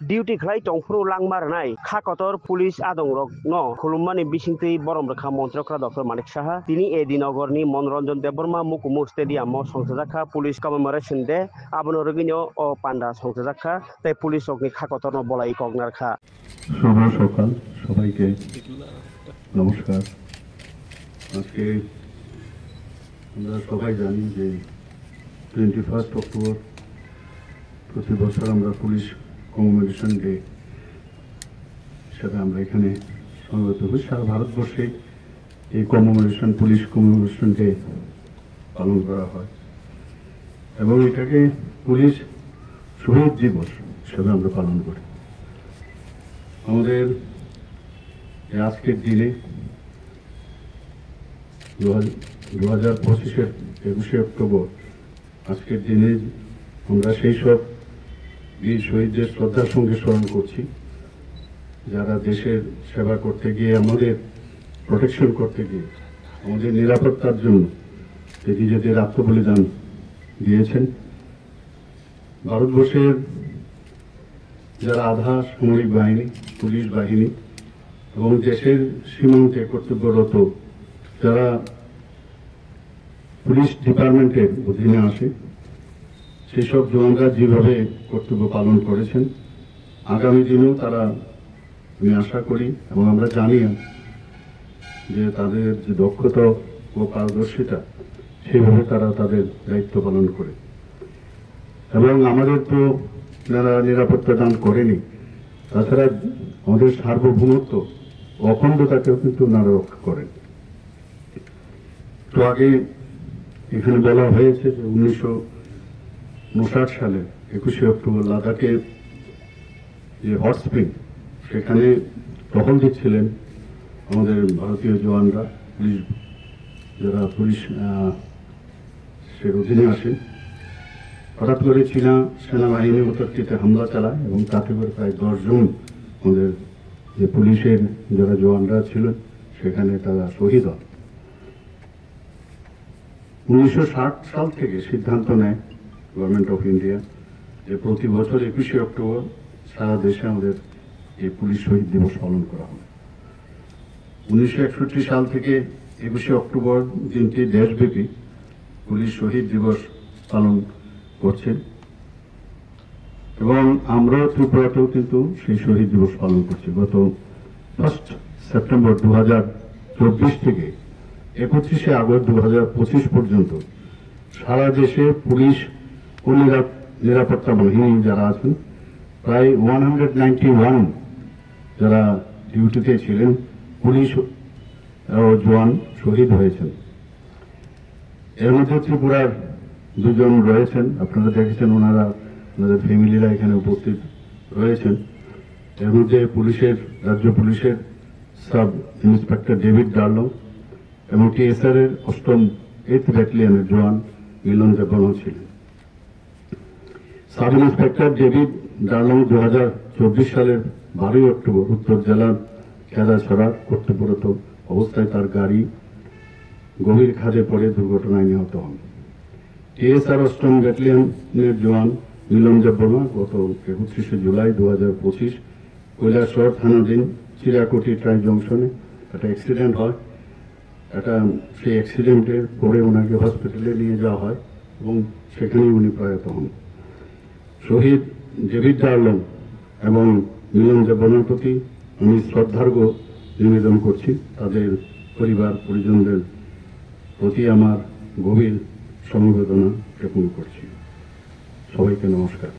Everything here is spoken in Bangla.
ডিউটি খাই টংফ্রু লাংমারনাই খাকতর পুলিশ আদংরক ন খুলুমমানি বিসিংতৈ বরম রেখা মন্ত্রকরা ডক্টর মানিক সাহা তিনি এডি নগরনি মনোরঞ্জন দেববর্মা মুকুমু স্টেডিয়াম সংসজাখা পুলিশ কমেমোরেশন ডে আবনো রগিনো ও পান্ডা সংসজাখা তাই পুলিশ অগ্নি খাকতর বলাই কগনারখা। শুভ সকাল সবাইকে নমস্কার। আজকে আমরা সবাই জানি যে 21 অক্টোবর প্রতি বছর আমরা পুলিশ কমেমোরেশন ডে হিসাবে আমরা এখানে সমবেত হই। সারা ভারতবর্ষে এই পুলিশ কমেমোরেশন ডে পালন করা হয় এবং এটাকে পুলিশ শহীদ দিবস হিসাবে আমরা পালন করি। আমাদের আজকের দিনে 2025-এর 21শে অক্টোবর আজকের দিনে আমরা সেই সব বীর শহীদদের শ্রদ্ধার সঙ্গে স্মরণ করছি যারা দেশের সেবা করতে গিয়ে, আমাদের প্রোটেকশন করতে গিয়ে, আমাদের নিরাপত্তার জন্য নিজেদের আত্মবলিদান দিয়েছেন। ভারতবর্ষের যারা আধা সামরিক বাহিনী, পুলিশ বাহিনী এবং দেশের সীমান্তে কর্তব্যরত যারা পুলিশ ডিপার্টমেন্টের অধীনে আসে, সেই সব জওয়ানরা যেভাবে কর্তব্য পালন করেছেন, আগামী দিনেও তারা, আমি আশা করি এবং আমরা জানি যে তাদের যে দক্ষতা ও পারদর্শিতা, সেইভাবে তারা তাদের দায়িত্ব পালন করে। এবং আমাদের তো যারা নিরাপত্তা দান করেনি, তাছাড়া আমাদের সার্বভৌমত্ব অখণ্ডতাকেও কিন্তু ওনারা রক্ষা করেন। তো আগে এখানে বলা হয়েছে যে 1959 সালে 21শে অক্টোবর লাদাখের যে হট স্প্রিং, সেখানে টহল দিচ্ছিলেন আমাদের ভারতীয় জওয়ানরা, যারা পুলিশের অধীনে আসেন। হঠাৎ করে চীনা সেনাবাহিনী উত্তরটিতে হামলা চালায় এবং তাতে করে প্রায় 10 জন আমাদের যে পুলিশের যারা জওয়ানরা ছিলেন সেখানে তারা শহীদ হন। 1960 সাল থেকে সিদ্ধান্ত নেয় গভর্নমেন্ট অফ ইন্ডিয়া যে প্রতি বছর 21শে অক্টোবর সারা দেশে আমাদের এই পুলিশ শহীদ দিবস পালন করা হবে। 1961 সাল থেকে 21শে অক্টোবর দিনটি দেশব্যাপী পুলিশ শহীদ দিবস পালন করছেন এবং আমরাও ত্রিপুরাতেও কিন্তু সেই শহীদ দিবস পালন করছি। গত 1 সেপ্টেম্বর 2024 থেকে 31শে আগস্ট 2025 পর্যন্ত সারা দেশে পুলিশ ও নিরাপত্তা বাহিনী যারা আছেন, প্রায় 191 যারা ডিউটিতে ছিলেন, পুলিশ ও জওয়ান শহীদ হয়েছেন। এর মধ্যে ত্রিপুরার 2 জন রয়েছেন, আপনারা দেখেছেন, ওনারা ওনাদের ফ্যামিলিরা এখানে উপস্থিত রয়েছেন। এর মধ্যে রাজ্য পুলিশের সাব ইন্সপেক্টর ডেভিড ডার্লং এবং TSR এর 8ম ব্যাটালিয়নের জওয়ান মিলন দেববর্মা ছিলেন। সাব ইন্সপেক্টর ডেভিড ডার্লং 2024 সালের 12 অক্টোবর উত্তর জেলার খেদাছড়া কর্তব্যরত অবস্থায় তার গাড়ি গভীর খাদে পড়ে দুর্ঘটনায় নিহত হন। TSR 8ম ব্যাটালিয়নের জওয়ান মিলন দেববর্মা গত 31শে জুলাই 2025 কৈলাসহর থানাধীন চিরাকুটি ট্রাই জংশনে একটা অ্যাক্সিডেন্ট হয়। সেই অ্যাক্সিডেন্টের পরে ওনাকে হসপিটালে নিয়ে যাওয়া হয় এবং সেখানেই উনি প্রয়াত হন। শহীদ ডেভিড ডার্লং এবং মিলন দেববর্মার প্রতি আমি শ্রদ্ধার্ঘ্য নিবেদন করছি। তাদের পরিবার পরিজনদের প্রতি আমার গভীর সমবেদনা জ্ঞাপন করছি। সবাইকে নমস্কার।